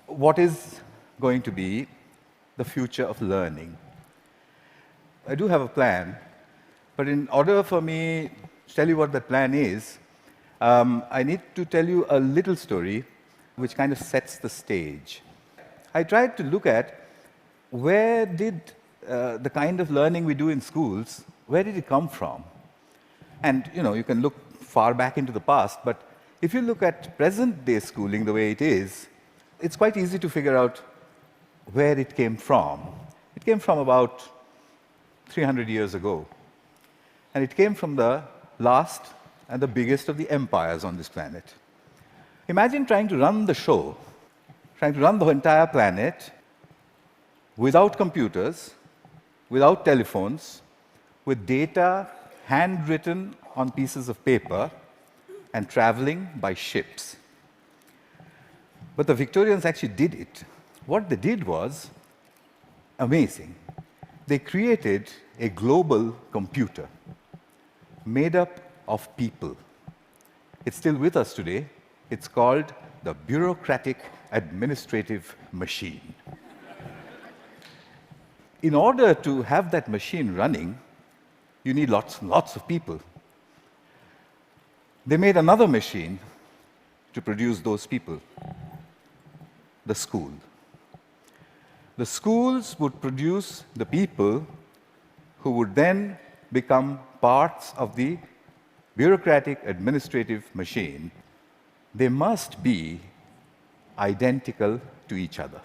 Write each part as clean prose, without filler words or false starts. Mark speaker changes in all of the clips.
Speaker 1: What is going to be the future of learning? I do have a plan, but in order for me to tell you what that plan is, I need to tell you a little story which kind of sets the stage. I tried to look at where did the kind of learning we do in schools, where did it come from? And you can look far back into the past, but if you look at present-day schooling the way it is, it's quite easy to figure out where it came from. It came from about 300 years ago. And it came from the last and the biggest of the empires on this planet. Imagine trying to run the show, trying to run the entire planet without computers, without telephones, with data handwritten on pieces of paper and traveling by ships. But the Victorians actually did it. What they did was amazing. They created a global computer made up of people. It's still with us today. It's called the bureaucratic administrative machine. In order to have that machine running, you need lots and lots of people. They made another machine to produce those people, the school. The schools would produce the people who would then become parts of the bureaucratic administrative machine. They must be identical to each other.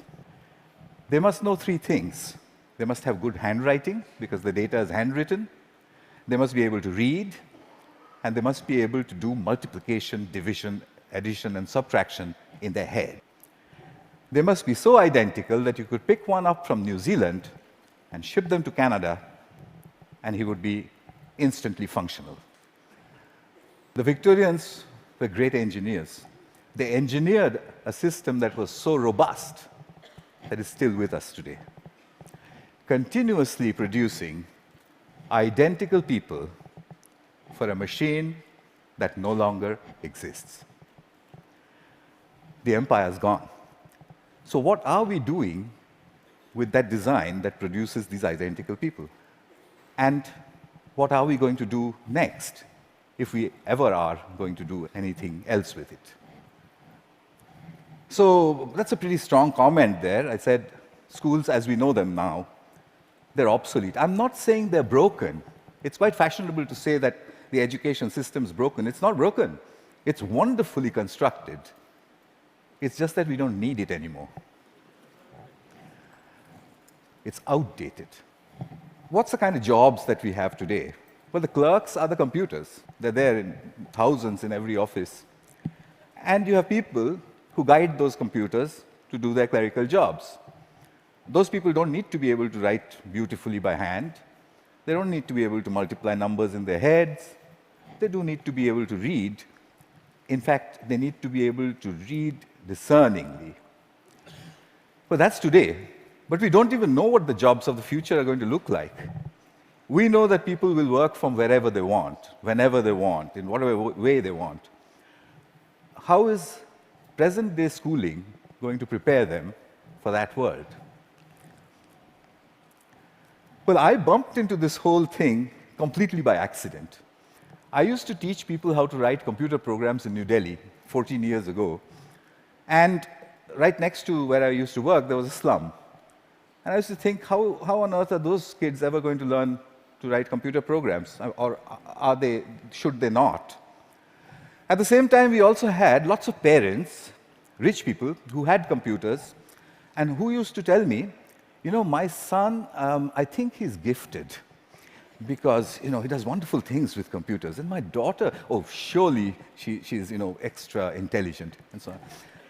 Speaker 1: They must know three things. They must have good handwriting, because the data is handwritten. They must be able to read, and they must be able to do multiplication, division, addition, and subtraction in their head. They must be so identical that you could pick one up from New Zealand and ship them to Canada, and he would be instantly functional. The Victorians were great engineers. They engineered a system that was so robust that is still with us today, continuously producing identical people for a machine that no longer exists. The empire's gone. So what are we doing with that design that produces these identical people? And what are we going to do next, if we ever are going to do anything else with it? So that's a pretty strong comment there. I said, schools as we know them now, they're obsolete. I'm not saying they're broken. It's quite fashionable to say that the education system's broken. It's not broken. It's wonderfully constructed. It's just that we don't need it anymore. It's outdated. What's the kind of jobs that we have today? Well, the clerks are the computers. They're there in thousands in every office. And you have people who guide those computers to do their clerical jobs. Those people don't need to be able to write beautifully by hand. They don't need to be able to multiply numbers in their heads. They do need to be able to read. In fact, they need to be able to read discerningly. Well, that's today. But we don't even know what the jobs of the future are going to look like. We know that people will work from wherever they want, whenever they want, in whatever way they want. How is present-day schooling going to prepare them for that world? Well, I bumped into this whole thing completely by accident. I used to teach people how to write computer programs in New Delhi 14 years ago. And right next to where I used to work, there was a slum. And I used to think, how on earth are those kids ever going to learn to write computer programs? Or should they not? At the same time, we also had lots of parents, rich people, who had computers, and who used to tell me, my son, I think he's gifted, because he does wonderful things with computers. And my daughter, surely she's extra intelligent, and so on.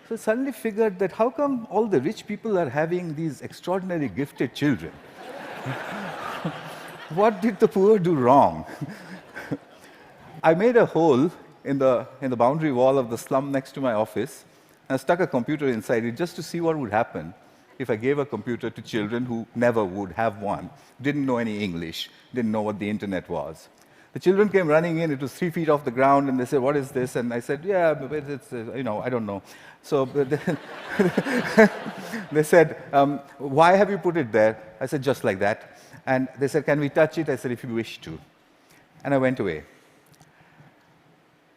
Speaker 1: So I suddenly figured that how come all the rich people are having these extraordinarily gifted children? What did the poor do wrong? I made a hole in the boundary wall of the slum next to my office, and I stuck a computer inside it just to see what would happen if I gave a computer to children who never would have one, didn't know any English, didn't know what the internet was. The children came running in. It was 3 feet off the ground, and they said, "What is this?" And I said, "Yeah, but it's, I don't know." So they said, "Why have you put it there?" I said, "Just like that." And they said, "Can we touch it?" I said, "If you wish to." And I went away.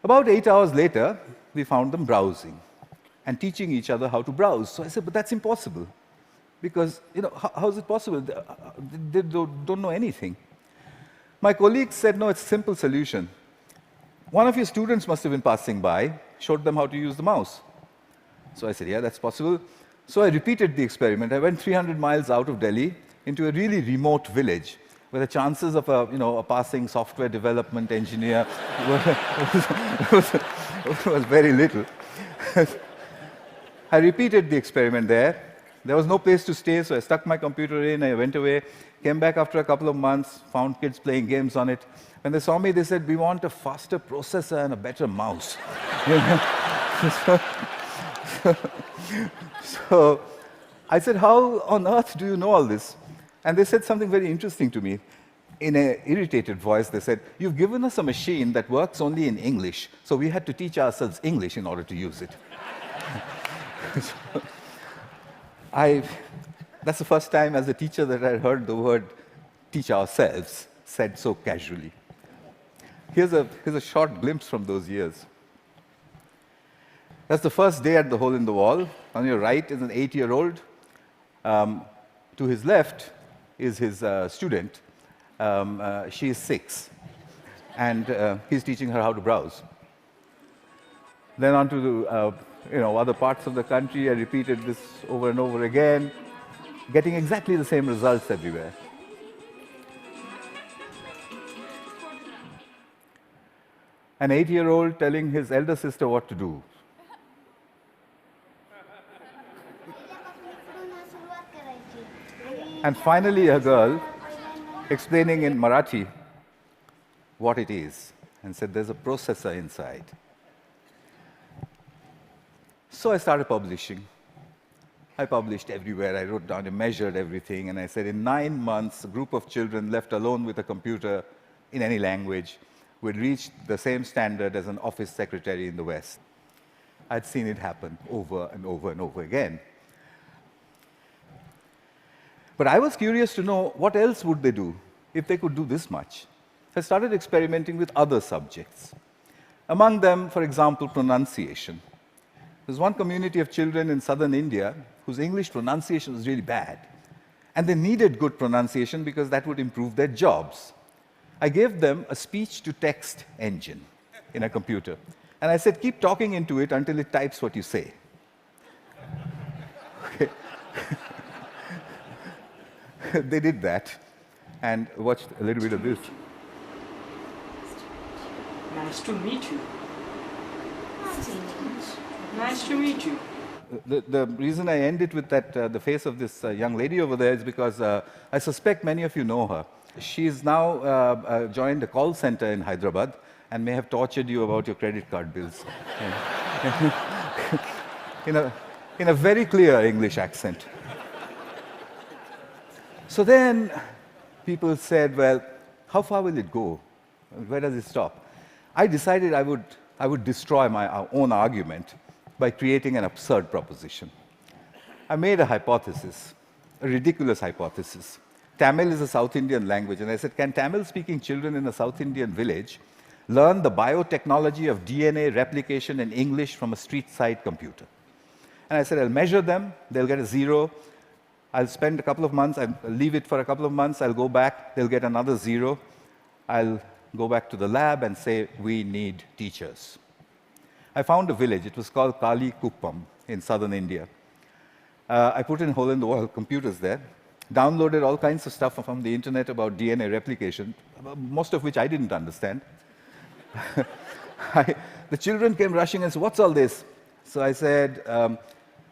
Speaker 1: About 8 hours later, we found them browsing and teaching each other how to browse. So I said, "But that's impossible, because how is it possible? They don't know anything." My colleagues said, "No, it's a simple solution. One of your students must have been passing by, showed them how to use the mouse." So I said, "Yeah, that's possible." So I repeated the experiment. I went 300 miles out of Delhi into a really remote village where the chances of a passing software development engineer was very little. I repeated the experiment there. There was no place to stay, so I stuck my computer in, I went away, came back after a couple of months, found kids playing games on it. When they saw me, they said, "We want a faster processor and a better mouse." So I said, "How on earth do you know all this?" And they said something very interesting to me. In an irritated voice, they said, "You've given us a machine that works only in English, so we had to teach ourselves English in order to use it." That's the first time as a teacher that I heard the word "teach ourselves" said so casually. Here's a short glimpse from those years. That's the first day at the Hole in the Wall. On your right is an 8-year-old. To his left is his student. She is 6, and he's teaching her how to browse. Then on to the other parts of the country. I repeated this over and over again, getting exactly the same results everywhere. An 8-year-old telling his elder sister what to do. And finally, a girl explaining in Marathi what it is, and said, "There's a processor inside." So I started publishing. I published everywhere. I wrote down and measured everything, and I said, in 9 months, a group of children left alone with a computer in any language would reach the same standard as an office secretary in the West. I'd seen it happen over and over and over again. But I was curious to know what else would they do if they could do this much. I started experimenting with other subjects. Among them, for example, pronunciation. There's one community of children in southern India whose English pronunciation was really bad. And they needed good pronunciation because that would improve their jobs. I gave them a speech-to-text engine in a computer. And I said, "Keep talking into it until it types what you say." Okay. They did that, and watched a little bit of this.
Speaker 2: Nice to meet you. Nice to meet you.
Speaker 1: The reason I end it with that, the face of this young lady over there is because I suspect many of you know her. She's now joined a call center in Hyderabad and may have tortured you about your credit card bills. in a very clear English accent. So then people said, "Well, how far will it go? Where does it stop?" I decided I would destroy my own argument by creating an absurd proposition. I made a hypothesis, a ridiculous hypothesis. Tamil is a South Indian language, and I said, can Tamil-speaking children in a South Indian village learn the biotechnology of DNA replication in English from a street-side computer? And I said, I'll measure them, they'll get a 0. I'll spend a couple of months, I'll leave it for a couple of months, I'll go back, they'll get another 0. I'll go back to the lab and say, we need teachers. I found a village, it was called Kali Kuppam in southern India. I put in hole-in-the-wall computers there, downloaded all kinds of stuff from the internet about DNA replication, most of which I didn't understand. The children came rushing and said, "What's all this?" So I said,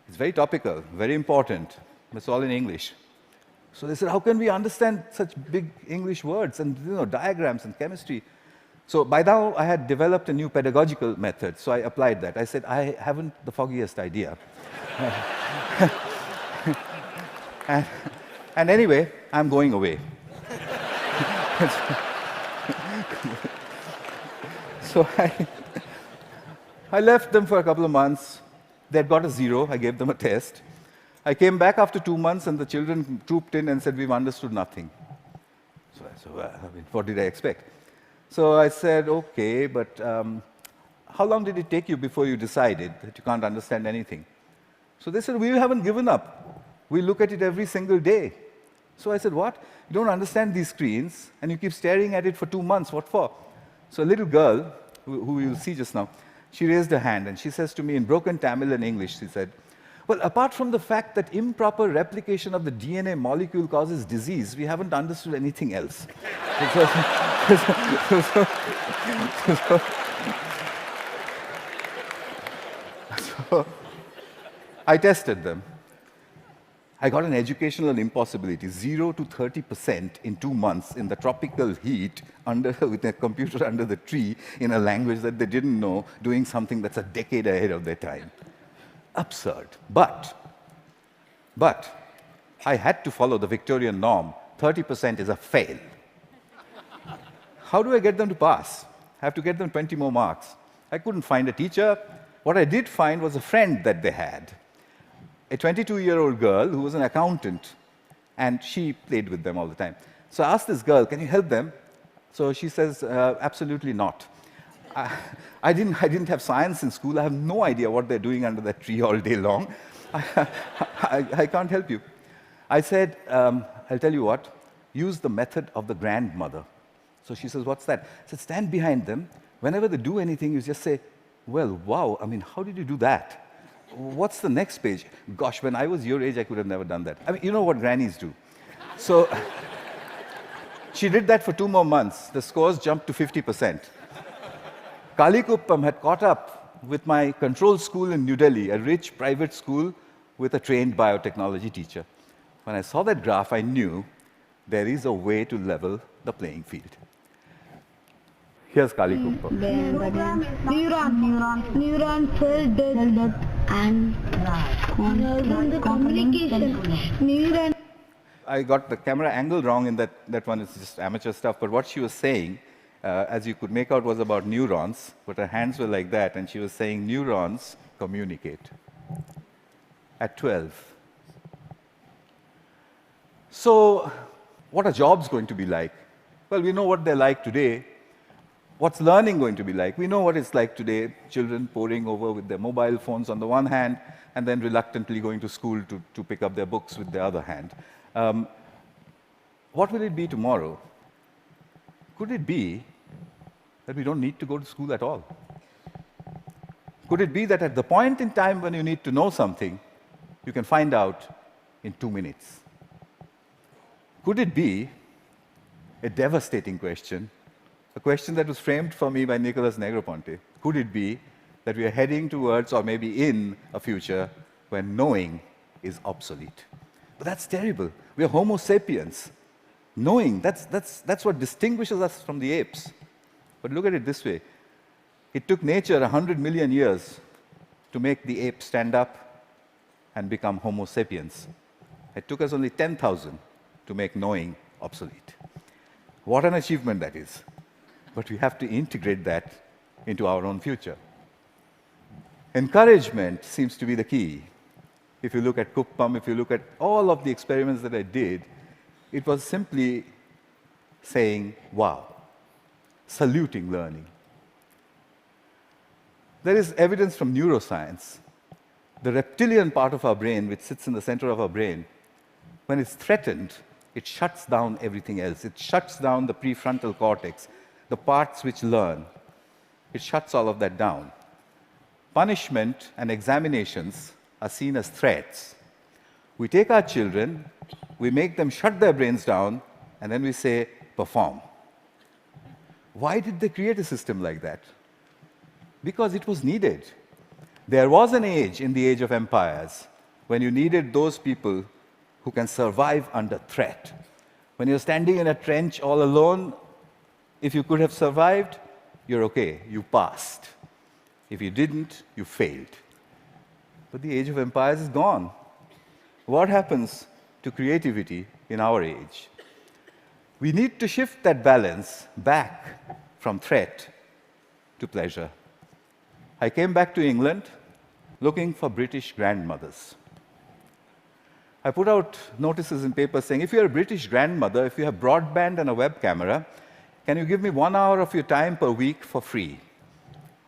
Speaker 1: it's very topical, very important. It's all in English. So they said, how can we understand such big English words and diagrams and chemistry? So by now, I had developed a new pedagogical method, so I applied that. I said, I haven't the foggiest idea. and, and anyway, I'm going away. So I left them for a couple of months. They'd got a 0. I gave them a test. I came back after 2 months, and the children trooped in and said, we've understood nothing. So I said, well, I mean, what did I expect? So I said, okay, but how long did it take you before you decided that you can't understand anything? So they said, we haven't given up. We look at it every single day. So I said, what? You don't understand these screens, and you keep staring at it for 2 months. What for? So a little girl, who you'll see just now, she raised her hand, and she says to me in broken Tamil and English, she said, well, apart from the fact that improper replication of the DNA molecule causes disease, we haven't understood anything else. So I tested them. I got an educational impossibility, 0 to 30% in 2 months in the tropical heat with a computer under the tree in a language that they didn't know, doing something that's a decade ahead of their time. Absurd. But I had to follow the Victorian norm. 30% is a fail. How do I get them to pass? I have to get them 20 more marks. I couldn't find a teacher. What I did find was a friend that they had, a 22-year-old girl who was an accountant, and she played with them all the time. So I asked this girl, can you help them? So she says, absolutely not. I didn't have science in school. I have no idea what they're doing under that tree all day long. I can't help you. I said, I'll tell you what, use the method of the grandmother. So she says, what's that? I said, stand behind them. Whenever they do anything, you just say, well, wow, I mean, how did you do that? What's the next page? Gosh, when I was your age, I could have never done that. I mean, you know what grannies do. So she did that for 2 more months. The scores jumped to 50%. Kalikuppam had caught up with my control school in New Delhi, a rich private school with a trained biotechnology teacher. When I saw that graph, I knew there is a way to level the playing field. Here's Kalikuppam.
Speaker 3: Neuron cell death and communication. Neuron.
Speaker 1: I got the camera angle wrong in that one. It's just amateur stuff. But what she was saying, as you could make out, was about neurons. But her hands were like that, and she was saying neurons communicate. At 12. So, what are jobs going to be like? Well, we know what they're like today. What's learning going to be like? We know what it's like today, children poring over with their mobile phones on the one hand, and then reluctantly going to school to pick up their books with the other hand. What will it be tomorrow? Could it be that we don't need to go to school at all? Could it be that at the point in time when you need to know something, you can find out in 2 minutes? Could it be a devastating question, a question that was framed for me by Nicholas Negroponte? Could it be that we are heading towards, or maybe in, a future when knowing is obsolete? But that's terrible. We are Homo sapiens. Knowing, that's what distinguishes us from the apes. But look at it this way. It took nature 100 million years to make the ape stand up and become Homo sapiens. It took us only 10,000 to make knowing obsolete. What an achievement that is. But we have to integrate that into our own future. Encouragement seems to be the key. If you look at Kuppam, if you look at all of the experiments that I did, it was simply saying, wow, saluting learning. There is evidence from neuroscience. The reptilian part of our brain, which sits in the center of our brain, when it's threatened, it shuts down everything else. It shuts down the prefrontal cortex, the parts which learn. It shuts all of that down. Punishment and examinations are seen as threats. We take our children, we make them shut their brains down, and then we say, perform. Why did they create a system like that? Because it was needed. There was an age in the age of empires when you needed those people who can survive under threat. When you're standing in a trench all alone, if you could have survived, you're okay, you passed. If you didn't, you failed. But the age of empires is gone. What happens to creativity in our age? We need to shift that balance back from threat to pleasure. I came back to England looking for British grandmothers. I put out notices in papers saying, if you're a British grandmother, if you have broadband and a web camera, can you give me 1 hour of your time per week for free?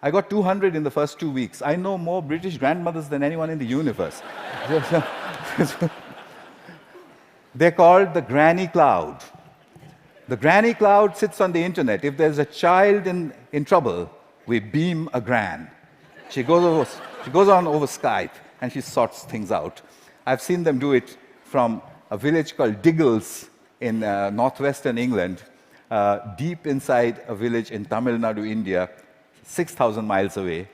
Speaker 1: I got 200 in the first 2 weeks. I know more British grandmothers than anyone in the universe. They're called the granny cloud. The granny cloud sits on the internet. If there's a child in trouble, we beam a gran. She goes on over Skype and she sorts things out. I've seen them do it from a village called Diggles in northwestern England, deep inside a village in Tamil Nadu, India, 6,000 miles away.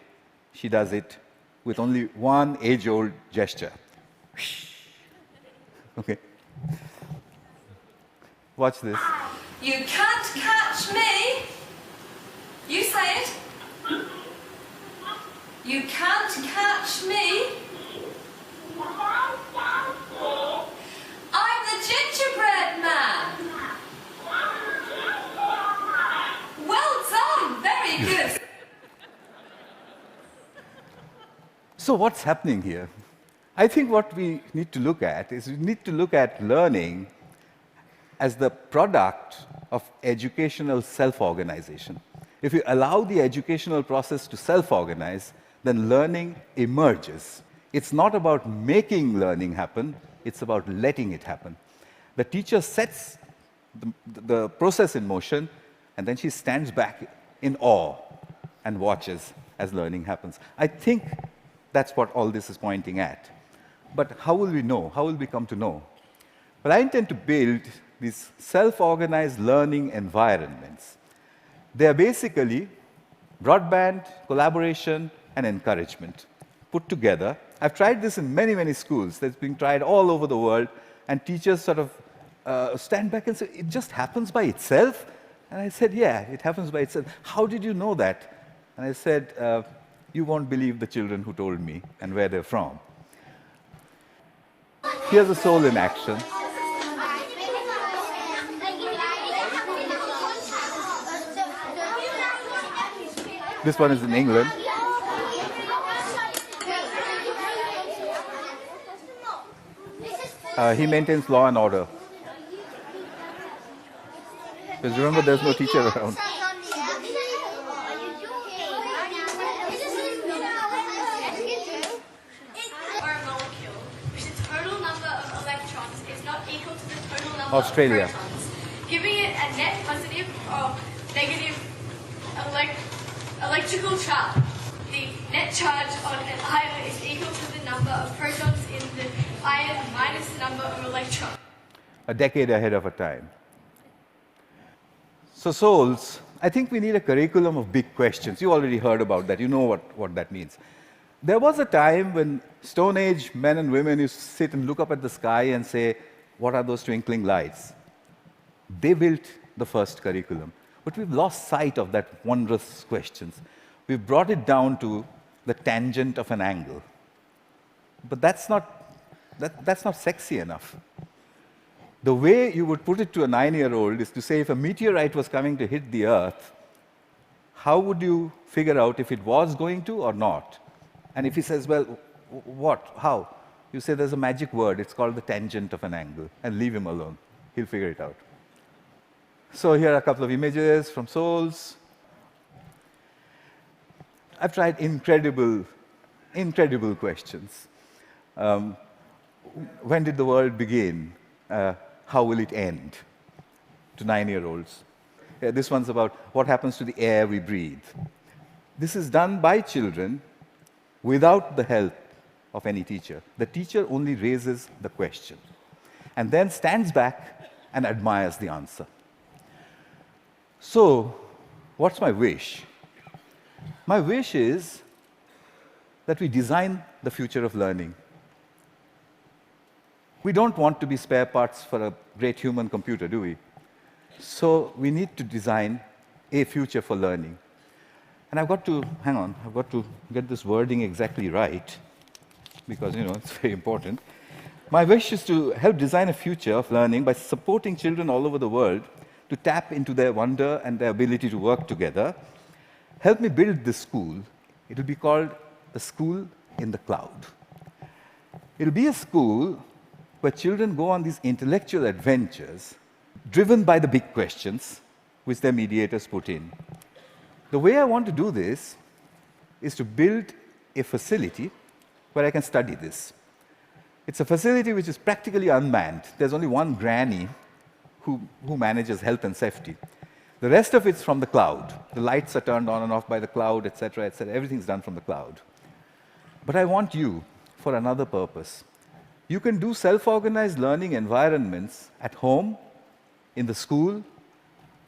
Speaker 1: She does it with only one age-old gesture. Okay. Watch this.
Speaker 4: You can't catch me. You say it. You can't catch me. I'm the gingerbread man. Well done. Very good.
Speaker 1: So what's happening here? I think what we need to look at is we need to look at learning as the product of educational self-organization. If you allow the educational process to self-organize, then learning emerges. It's not about making learning happen, it's about letting it happen. The teacher sets the process in motion, and then she stands back in awe and watches as learning happens. I think that's what all this is pointing at. But how will we know? How will we come to know? Well, I intend to build these self-organized learning environments. They are basically broadband, collaboration, and encouragement put together. I've tried this in many, many schools. That's being tried all over the world, and teachers sort of stand back and say, it just happens by itself? And I said, yeah, it happens by itself. How did you know that? And I said, you won't believe the children who told me and where they're from. Here's a soul in action. This one is in England. He maintains law and order. Because remember, there's no teacher around. Australia.
Speaker 5: Giving it a net positive or negative electrical charge. The net charge on an ion is equal to the number of protons in the ion minus the number of electrons.
Speaker 1: A decade ahead of our time. So souls, I think we need a curriculum of big questions. You already heard about that. You know what that means. There was a time when Stone Age men and women used to sit and look up at the sky and say, what are those twinkling lights? They built the first curriculum. But we've lost sight of that wondrous questions. We've brought it down to the tangent of an angle. But that's not sexy enough. The way you would put it to a 9-year-old is to say, if a meteorite was coming to hit the Earth, how would you figure out if it was going to or not? And if he says, well, what? How? You say there's a magic word, it's called the tangent of an angle, and leave him alone. He'll figure it out. So here are a couple of images from souls. I've tried incredible questions. When did the world begin? How will it end? To 9-year-olds. Yeah, this one's about what happens to the air we breathe. This is done by children without the help of any teacher. The teacher only raises the question and then stands back and admires the answer. So, what's my wish? My wish is that we design the future of learning. We don't want to be spare parts for a great human computer, do we? So we need to design a future for learning. And I've got to, hang on, I've got to get this wording exactly right, because, it's very important. My wish is to help design a future of learning by supporting children all over the world to tap into their wonder and their ability to work together. Help me build this school. It will be called the School in the Cloud. It'll be a school where children go on these intellectual adventures driven by the big questions which their mediators put in. The way I want to do this is to build a facility where I can study this. It's a facility which is practically unmanned. There's only one granny who manages health and safety. The rest of it's from the cloud. The lights are turned on and off by the cloud, etc., etc. Everything's done from the cloud. But I want you for another purpose. You can do self-organized learning environments at home, in the school,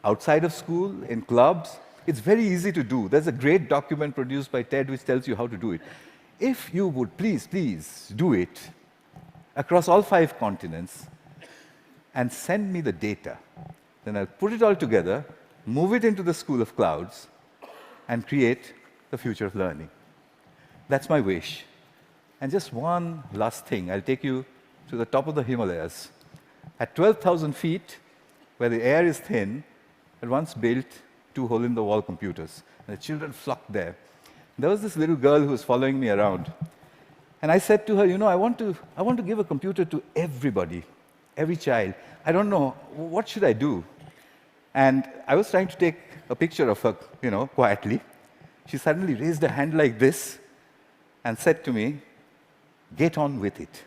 Speaker 1: outside of school, in clubs. It's very easy to do. There's a great document produced by TED which tells you how to do it. If you would please do it across all 5 continents and send me the data, then I'll put it all together, move it into the School of Clouds, and create the future of learning. That's my wish. And just one last thing, I'll take you to the top of the Himalayas. At 12,000 feet, where the air is thin, I once built 2 hole-in-the-wall computers. And the children flocked there. There was this little girl who was following me around. And I said to her, I want to give a computer to everybody, every child. I don't know, what should I do? And I was trying to take a picture of her, quietly. She suddenly raised her hand like this and said to me, "Get on with it."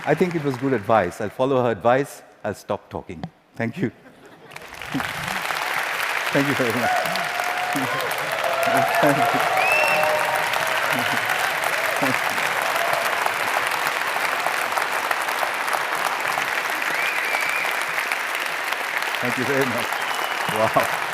Speaker 1: I think it was good advice. I'll follow her advice. I'll stop talking. Thank you. Thank you very much. Thank you very much. Wow.